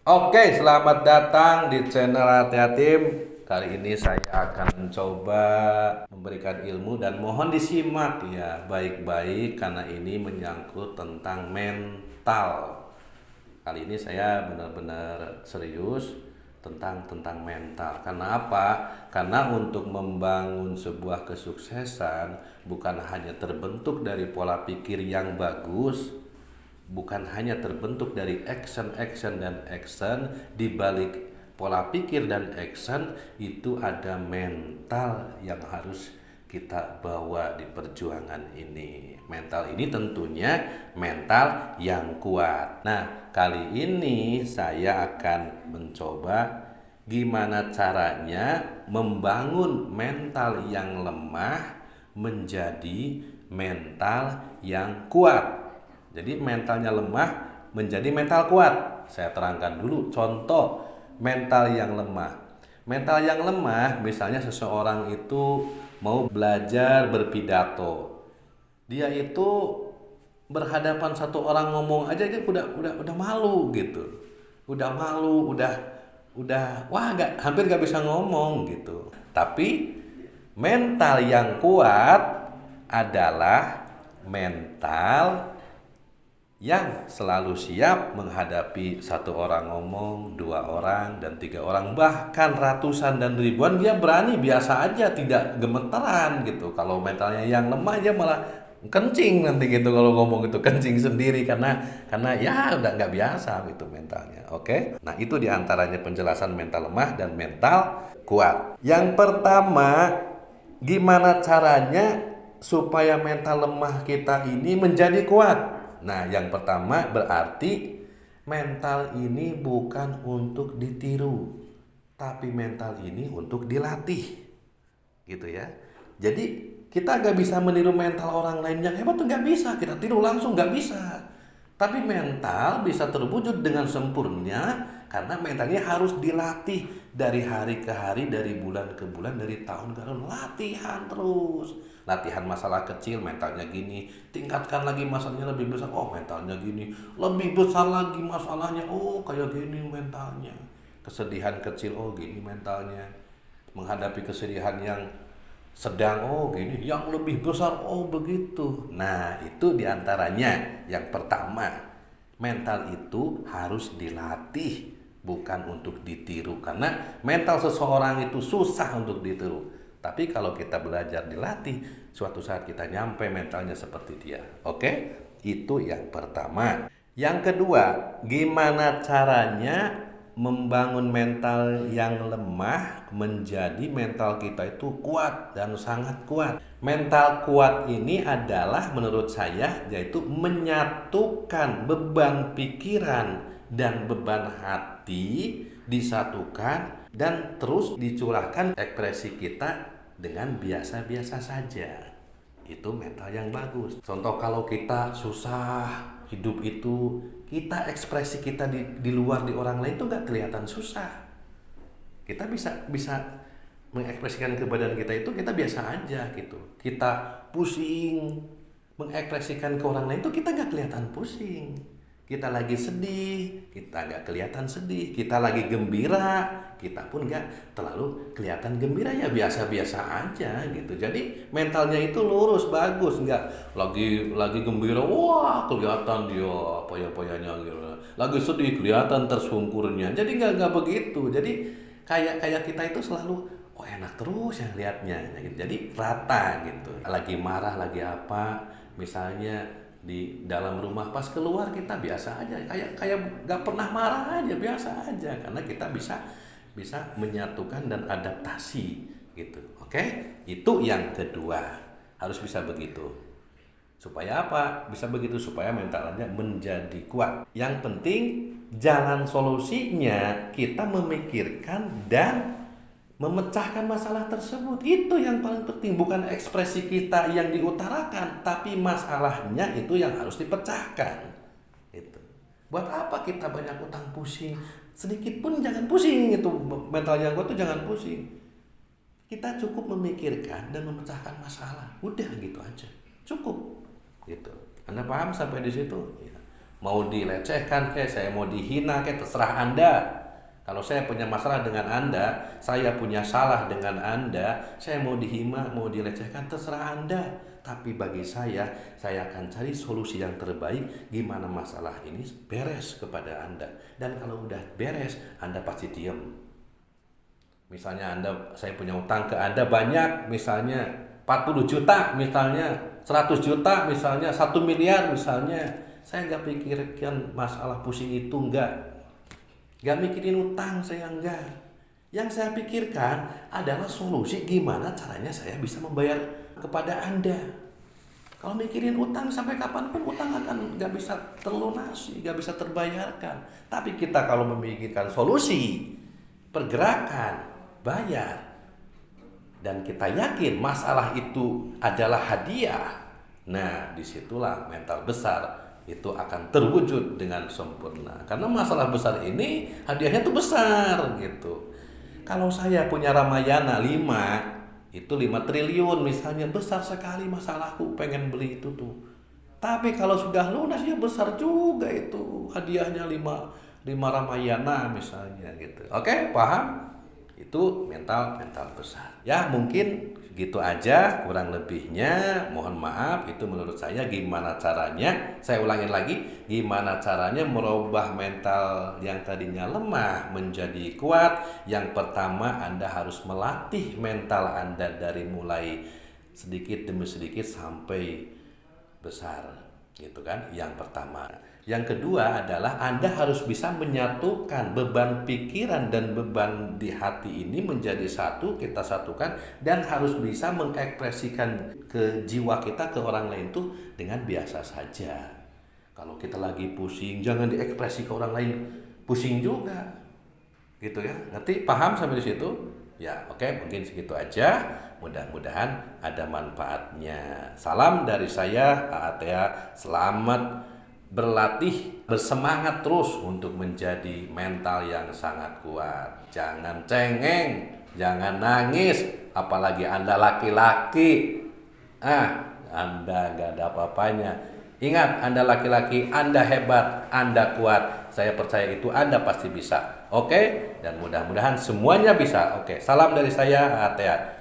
Oke, selamat datang di channel Hati Yatim. Kali ini saya akan mencoba memberikan ilmu dan mohon disimak ya baik-baik karena ini menyangkut tentang mental. Kali ini saya benar-benar serius tentang mental. Karena apa? Karena untuk membangun sebuah kesuksesan bukan hanya terbentuk dari pola pikir yang bagus, bukan hanya terbentuk dari action dan action. Di balik pola pikir dan action itu ada mental yang harus kita bawa di perjuangan ini. Mental ini tentunya mental yang kuat. Nah, kali ini saya akan mencoba gimana caranya membangun mental yang lemah menjadi mental yang kuat. Jadi mentalnya lemah menjadi mental kuat. Saya terangkan dulu contoh mental yang lemah. Mental yang lemah misalnya seseorang itu mau belajar berpidato. Dia itu berhadapan satu orang ngomong aja dia udah malu gitu. Udah malu, udah wah nggak hampir nggak bisa ngomong gitu. Tapi mental yang kuat adalah mental yang selalu siap menghadapi satu orang ngomong, dua orang, dan tiga orang, bahkan ratusan dan ribuan. Dia berani biasa aja, tidak gemeteran gitu. Kalau mentalnya yang lemah dia malah kencing nanti gitu kalau ngomong itu kencing sendiri karena ya udah nggak biasa gitu mentalnya. Oke, nah itu diantaranya penjelasan mental lemah dan mental kuat. Yang pertama, gimana caranya supaya mental lemah kita ini menjadi kuat? Nah, yang pertama berarti mental ini bukan untuk ditiru, tapi mental ini untuk dilatih, gitu ya. Jadi kita nggak bisa meniru mental orang lain yang hebat tuh nggak bisa, kita tiru langsung nggak bisa. Tapi mental bisa terwujud dengan sempurna karena mentalnya harus dilatih dari hari ke hari, dari bulan ke bulan, dari tahun ke tahun, latihan terus. Latihan masalah kecil, mentalnya gini, tingkatkan lagi masalahnya lebih besar, oh mentalnya gini, lebih besar lagi masalahnya, oh kayak gini mentalnya. Kesedihan kecil, oh gini mentalnya. Menghadapi kesedihan yang sedang, oh gini, yang lebih besar, oh begitu. Nah itu diantaranya. Yang pertama, mental itu harus dilatih, bukan untuk ditiru. Karena mental seseorang itu susah untuk ditiru, tapi kalau kita belajar dilatih, suatu saat kita nyampe mentalnya seperti dia. Oke, itu yang pertama. Yang kedua, gimana caranya membangun mental yang lemah menjadi mental kita itu kuat dan sangat kuat. Mental kuat ini adalah menurut saya yaitu menyatukan beban pikiran dan beban hati, disatukan dan terus dicurahkan ekspresi kita dengan biasa-biasa saja. Itu mental yang bagus. Contoh kalau kita susah hidup itu, kita ekspresi kita di luar di orang lain tuh nggak kelihatan susah. Kita bisa bisa mengekspresikan kebadan kita itu kita biasa aja gitu. Kita pusing mengekspresikan ke orang lain tuh kita nggak kelihatan pusing. Kita lagi sedih, kita nggak kelihatan sedih. Kita lagi gembira, kita pun nggak terlalu kelihatan gembira, ya biasa-biasa aja gitu. Jadi mentalnya itu lurus, bagus, nggak lagi gembira, wah kelihatan dia poya-poyanya gitu. Lagi sedih kelihatan tersungkurnya. Jadi nggak begitu. Jadi kayak kita itu selalu oh enak terus yang liatnya gitu. Jadi rata gitu. Lagi marah, lagi apa, misalnya di dalam rumah pas keluar kita biasa aja kayak nggak pernah marah aja, biasa aja karena kita bisa menyatukan dan adaptasi gitu. Oke, itu yang kedua, harus bisa begitu. Supaya apa? Bisa begitu supaya mentalnya menjadi kuat. Yang penting jalan solusinya kita memikirkan dan memecahkan masalah tersebut. Itu yang paling penting, bukan ekspresi kita yang diutarakan, tapi masalahnya itu yang harus dipecahkan. Itu. Buat apa kita banyak utang pusing? Sedikit pun jangan pusing itu. Mental yang kuat tuh jangan pusing. Kita cukup memikirkan dan memecahkan masalah. Udah gitu aja. Cukup. Gitu. Anda paham sampai di situ? Ya. mau dilecehkan kayak saya mau dihina kayak terserah Anda. Kalau saya punya masalah dengan Anda, saya punya salah dengan Anda, saya mau dihina, mau dilecehkan, terserah Anda. Tapi bagi saya akan cari solusi yang terbaik gimana masalah ini beres kepada Anda. Dan kalau udah beres, Anda pasti diam. Misalnya saya punya utang ke Anda banyak, misalnya 40 juta, misalnya 100 juta, misalnya 1 miliar, misalnya. Saya nggak pikirkan masalah pusing itu, enggak. Gak mikirin utang saya enggak. Yang saya pikirkan adalah solusi gimana caranya saya bisa membayar kepada Anda. Kalau mikirin utang sampai kapanpun utang akan gak bisa terlunasi, gak bisa terbayarkan. Tapi kita kalau memikirkan solusi, pergerakan, bayar, dan kita yakin masalah itu adalah hadiah, nah disitulah mental besar itu akan terwujud dengan sempurna. Karena masalah besar ini hadiahnya tuh besar gitu. Kalau saya punya Ramayana 5, itu 5 triliun misalnya, besar sekali masalahku, pengen beli itu tuh. Tapi kalau sudah lunas ya besar juga itu hadiahnya 5 Ramayana misalnya gitu. Oke, paham? Itu mental besar. Ya mungkin gitu aja, kurang lebihnya mohon maaf. Itu menurut saya gimana caranya, saya ulangin lagi, gimana caranya merubah mental yang tadinya lemah menjadi kuat. Yang pertama, Anda harus melatih mental Anda dari mulai sedikit demi sedikit sampai besar, gitu kan, yang pertama. Yang kedua adalah Anda harus bisa menyatukan beban pikiran dan beban di hati ini menjadi satu, kita satukan, dan harus bisa mengekspresikan ke jiwa kita ke orang lain tuh dengan biasa saja. Kalau kita lagi pusing, jangan diekspresi ke orang lain, pusing juga, gitu ya. Ngerti? Paham sampai di situ? Ya, oke, mungkin segitu aja. Mudah-mudahan ada manfaatnya. Salam dari saya, Atea. Selamat berlatih, bersemangat terus untuk menjadi mental yang sangat kuat. Jangan cengeng, jangan nangis, apalagi Anda laki-laki. Anda gak ada apa-apanya. Ingat, Anda laki-laki, Anda hebat, Anda kuat. Saya percaya itu Anda pasti bisa. Oke? Dan mudah-mudahan semuanya bisa. Oke, salam dari saya, Atea.